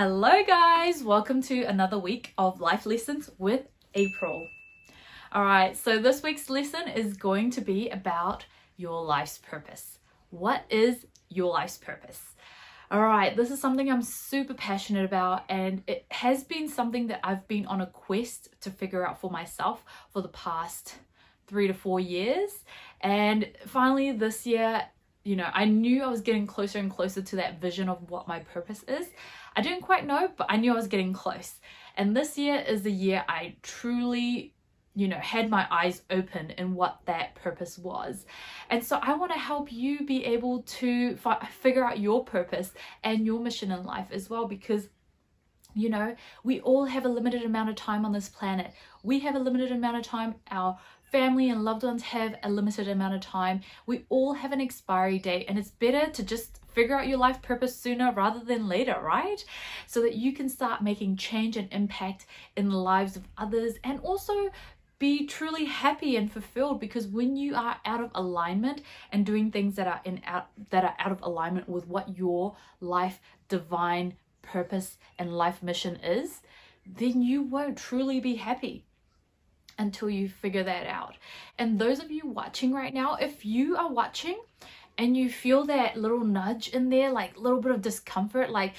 Hello guys, welcome to another week of life lessons with April. Alright, so this week's lesson is going to be about your life's purpose. What is your life's purpose? Alright, this is something I'm super passionate about, and it has been something that I've been on a quest to figure out for myself for the past 3 to 4 years. And finally this year, I knew I was getting closer and closer to that vision of what my purpose is. I didn't quite know, but I knew I was getting close. And this year is the year I truly, had my eyes open in what that purpose was. And so I want to help you be able to figure out your purpose and your mission in life as well, because we all have a limited amount of time on this planet. We have a limited amount of time. Our family and loved ones have a limited amount of time. We all have an expiry date, and it's better to just figure out your life purpose sooner rather than later, right? So that you can start making change and impact in the lives of others, and also be truly happy and fulfilled. Because when you are out of alignment and doing things that are out of alignment with what your life divine purpose and life mission is, then you won't truly be happy until you figure that out. And those of you watching right now, if you are watching and you feel that little nudge in there, like a little bit of discomfort, like,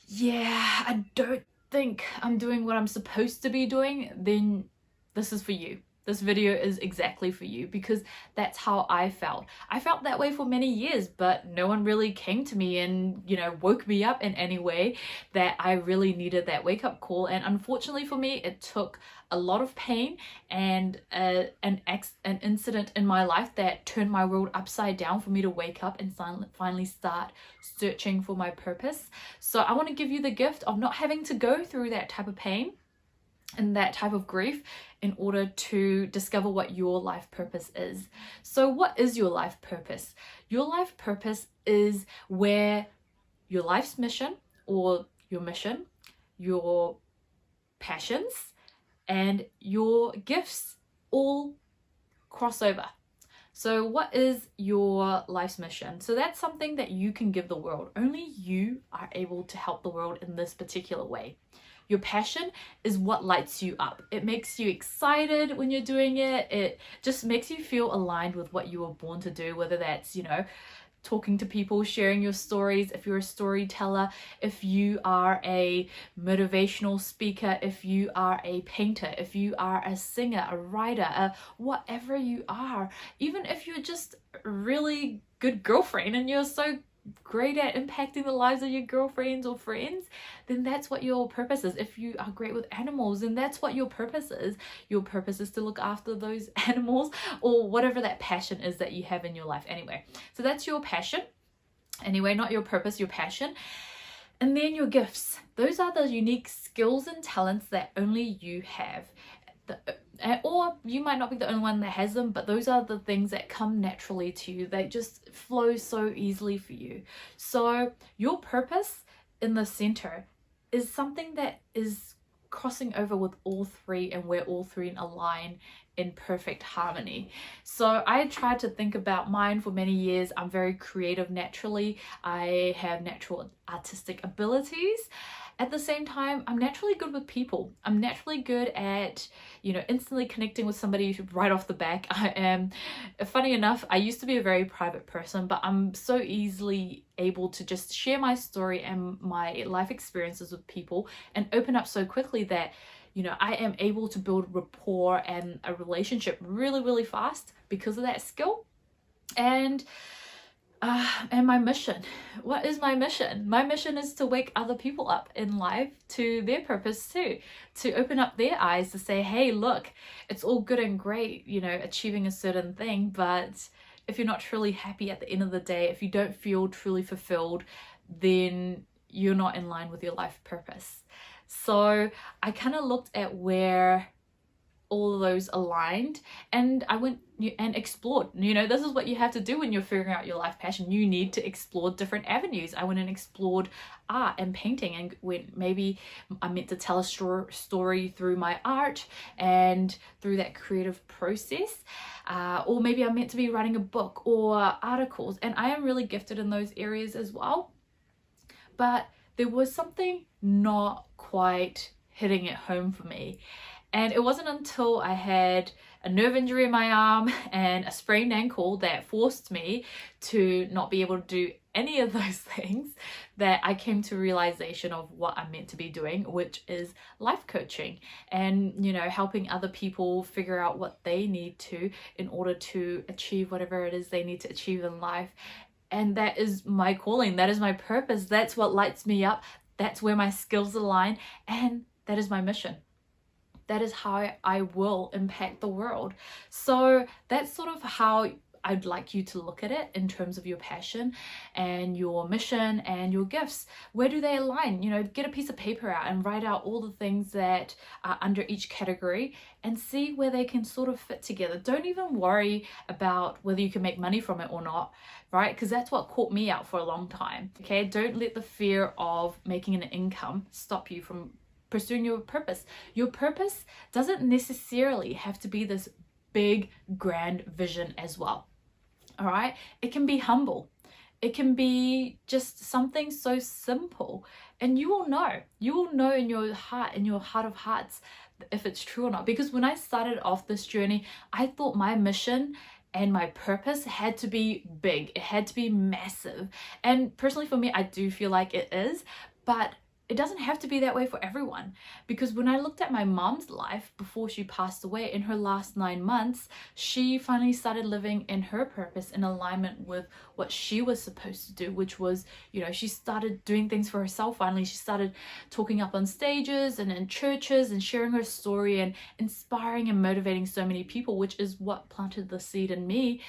yeah, I don't think I'm doing what I'm supposed to be doing, then this is for you. This video is exactly for you, because that's how I felt. I felt that way for many years, but no one really came to me and, woke me up in any way that I really needed that wake-up call. And unfortunately for me, it took a lot of pain and an incident in my life that turned my world upside down for me to wake up and finally start searching for my purpose. So I want to give you the gift of not having to go through that type of pain and that type of grief in order to discover what your life purpose is. So what is your life purpose? Your life purpose is where your life's mission or your mission, your passions, and your gifts all cross over. So what is your life's mission? So that's something that you can give the world. Only you are able to help the world in this particular way. Your passion is what lights you up. It makes you excited when you're doing it. It just makes you feel aligned with what you were born to do, whether that's, talking to people, sharing your stories, if you're a storyteller, if you are a motivational speaker, if you are a painter, if you are a singer, a writer, whatever you are, even if you're just a really good girlfriend and you're so great at impacting the lives of your girlfriends or friends, then that's what your purpose is. If you are great with animals, then that's what your purpose is. Your purpose is to look after those animals, or whatever that passion is that you have in your life anyway. So that's your passion anyway, not your purpose, your passion. And then your gifts. Those are the unique skills and talents that only you have. Or you might not be the only one that has them, but those are the things that come naturally to you. They just flow so easily for you. So your purpose in the center is something that is crossing over with all three, and where all three align in perfect harmony. So I tried to think about mine for many years. I'm very creative naturally. I have natural artistic abilities. At the same time, I'm naturally good with people. I'm naturally good at, instantly connecting with somebody right off the back. I am, funny enough, I used to be a very private person, but I'm so easily able to just share my story and my life experiences with people and open up so quickly that, I am able to build rapport and a relationship really, really fast because of that skill. And my mission. What is my mission? My mission is to wake other people up in life to their purpose too, to open up their eyes to say, hey, look, it's all good and great, achieving a certain thing, but if you're not truly happy at the end of the day, if you don't feel truly fulfilled, then you're not in line with your life purpose. So I kind of looked at where all of those aligned, and I went and explored. This is what you have to do when you're figuring out your life passion. You need to explore different avenues. I went and explored art and painting, and when maybe I meant to tell a story through my art and through that creative process, or maybe I meant to be writing a book or articles, and I am really gifted in those areas as well. But there was something not quite hitting it home for me. And it wasn't until I had a nerve injury in my arm and a sprained ankle that forced me to not be able to do any of those things that I came to a realization of what I'm meant to be doing, which is life coaching and, you know, helping other people figure out what they need to in order to achieve whatever it is they need to achieve in life. And that is my calling. That is my purpose. That's what lights me up. That's where my skills align. And that is my mission. That is how I will impact the world. So that's sort of how I'd like you to look at it in terms of your passion and your mission and your gifts. Where do they align? You know, get a piece of paper out and write out all the things that are under each category and see where they can sort of fit together. Don't even worry about whether you can make money from it or not, right? Because that's what caught me out for a long time. Okay, don't let the fear of making an income stop you from pursuing your purpose. Your purpose doesn't necessarily have to be this big, grand vision as well. All right? It can be humble. It can be just something so simple. And you will know. You will know in your heart of hearts, if it's true or not. Because when I started off this journey, I thought my mission and my purpose had to be big. It had to be massive. And personally for me, I do feel like it is. But it doesn't have to be that way for everyone, because when I looked at my mom's life before she passed away, in her last 9 months, she finally started living in her purpose in alignment with what she was supposed to do, which was, you know, she started doing things for herself. Finally, she started talking up on stages and in churches and sharing her story and inspiring and motivating so many people, which is what planted the seed in me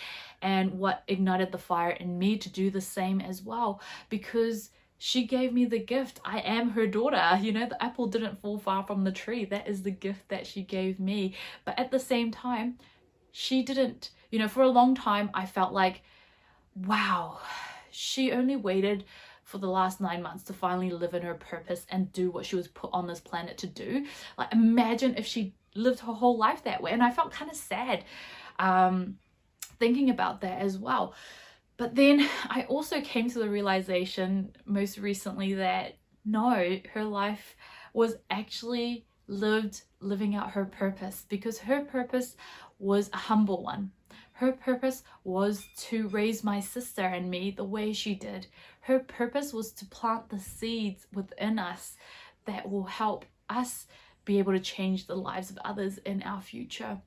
and what ignited the fire in me to do the same as well, because she gave me the gift. I am her daughter. You know, the apple didn't fall far from the tree. That is the gift that she gave me. But at the same time, she didn't, you know, for a long time, I felt like, wow, she only waited for the last 9 months to finally live in her purpose and do what she was put on this planet to do. Like, imagine if she lived her whole life that way. And I felt kind of sad thinking about that as well. But then I also came to the realization most recently that no, her life was actually living out her purpose, because her purpose was a humble one. Her purpose was to raise my sister and me the way she did. Her purpose was to plant the seeds within us that will help us be able to change the lives of others in our future.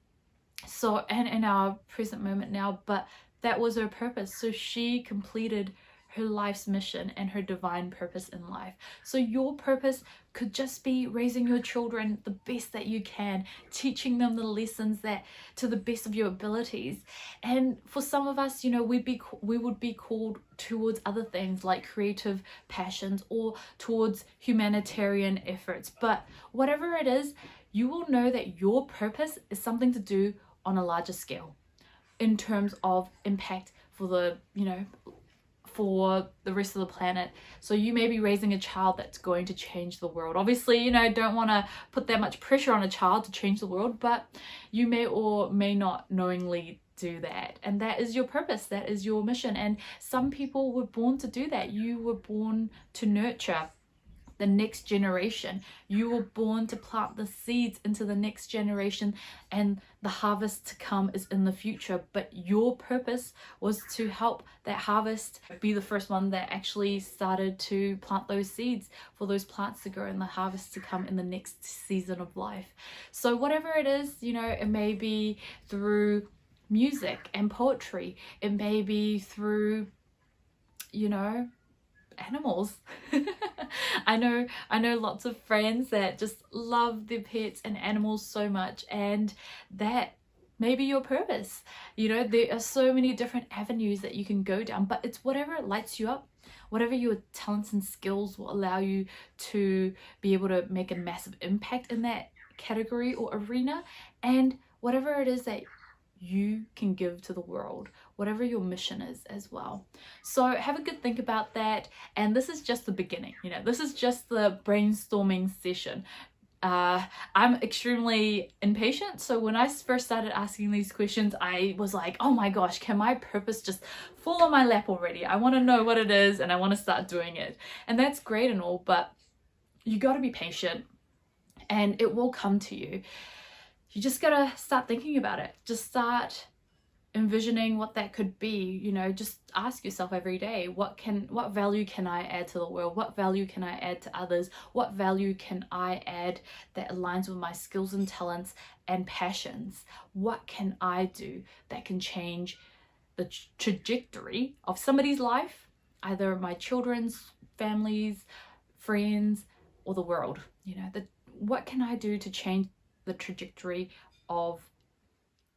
So, and in our present moment now, but that was her purpose. So she completed her life's mission and her divine purpose in life. So your purpose could just be raising your children the best that you can, teaching them the lessons that to the best of your abilities. And for some of us, you know, we would be called towards other things like creative passions or towards humanitarian efforts. But whatever it is, you will know that your purpose is something to do on a larger scale in terms of impact for the, you know, for the rest of the planet. So you may be raising a child that's going to change the world. Obviously, you know, don't want to put that much pressure on a child to change the world, but you may or may not knowingly do that. And that is your purpose. That is your mission. And some people were born to do that. You were born to nurture the next generation. You were born to plant the seeds into the next generation, and the harvest to come is in the future. But your purpose was to help that harvest be the first one that actually started to plant those seeds for those plants to grow and the harvest to come in the next season of life. So whatever it is, you know, it may be through music and poetry, it may be through, you know, animals. I know lots of friends that just love their pets and animals so much, and that may be your purpose. You know, there are so many different avenues that you can go down, but it's whatever lights you up, whatever your talents and skills will allow you to be able to make a massive impact in that category or arena, and whatever it is that you can give to the world, whatever your mission is as well. So have a good think about that. And this is just the beginning, you know, this is just the brainstorming session. I'm extremely impatient, so when I first started asking these questions, I was like, oh my gosh, can my purpose just fall on my lap already? I want to know what it is and I want to start doing it. And that's great and all, but you got to be patient and it will come to you. You just got to start thinking about it. Just start envisioning what that could be. You know, just ask yourself every day, what value can I add to the world? What value can I add to others? What value can I add that aligns with my skills and talents and passions? What can I do that can change the trajectory of somebody's life, either my children's, families, friends, or the world? You know, what can I do to change the trajectory of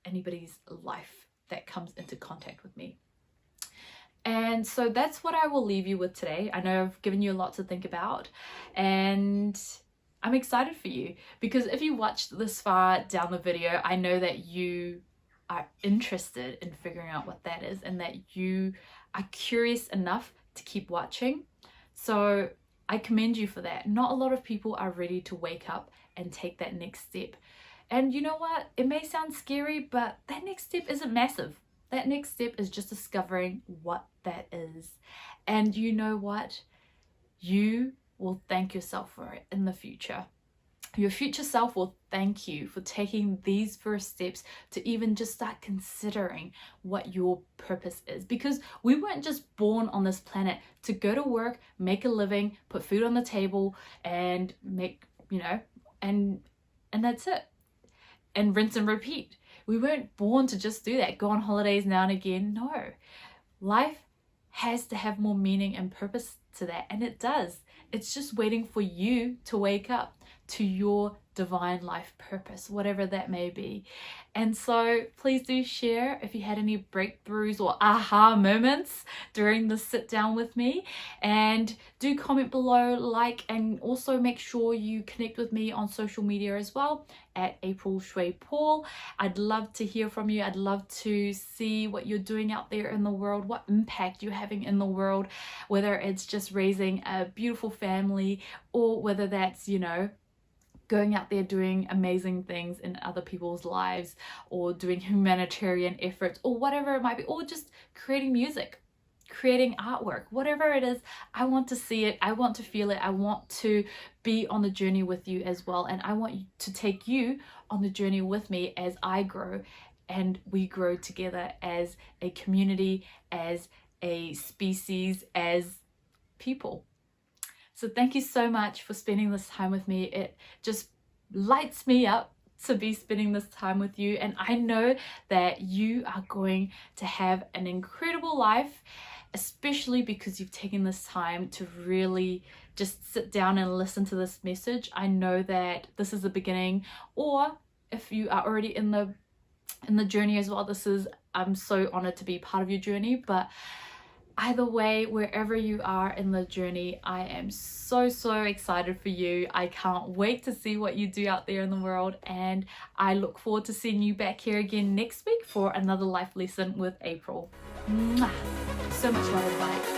anybody's life that comes into contact with me? And so that's what I will leave you with today. I know I've given you a lot to think about, and I'm excited for you, because if you watched this far down the video, I know that you are interested in figuring out what that is and that you are curious enough to keep watching. So I commend you for that. Not a lot of people are ready to wake up and take that next step. And you know what? It may sound scary, but that next step isn't massive. That next step is just discovering what that is. And you know what? You will thank yourself for it in the future. Your future self will thank you for taking these first steps to even just start considering what your purpose is. Because we weren't just born on this planet to go to work, make a living, put food on the table, and make, you know, and that's it. And rinse and repeat. We weren't born to just do that, go on holidays now and again. No. Life has to have more meaning and purpose to that, and it does. It's just waiting for you to wake up to your divine life purpose, whatever that may be. And so please do share if you had any breakthroughs or aha moments during the sit down with me, and do comment below, like, and also make sure you connect with me on social media as well at April Shwe-Paul. I'd love to hear from you. I'd love to see what you're doing out there in the world, what impact you're having in the world, whether it's just raising a beautiful family or whether that's, you know, going out there doing amazing things in other people's lives, or doing humanitarian efforts, or whatever it might be, or just creating music, creating artwork, whatever it is. I want to see it, I want to feel it, I want to be on the journey with you as well, and I want to take you on the journey with me as I grow and we grow together as a community, as a species, as people. So thank you so much for spending this time with me. It just lights me up to be spending this time with you. And I know that you are going to have an incredible life, especially because you've taken this time to really just sit down and listen to this message. I know that this is the beginning, or if you are already in the journey as well, I'm so honored to be part of your journey. But either way, wherever you are in the journey, I am so excited for you. I can't wait to see what you do out there in the world, and I look forward to seeing you back here again next week for another life lesson with April. Mwah! So much love and light.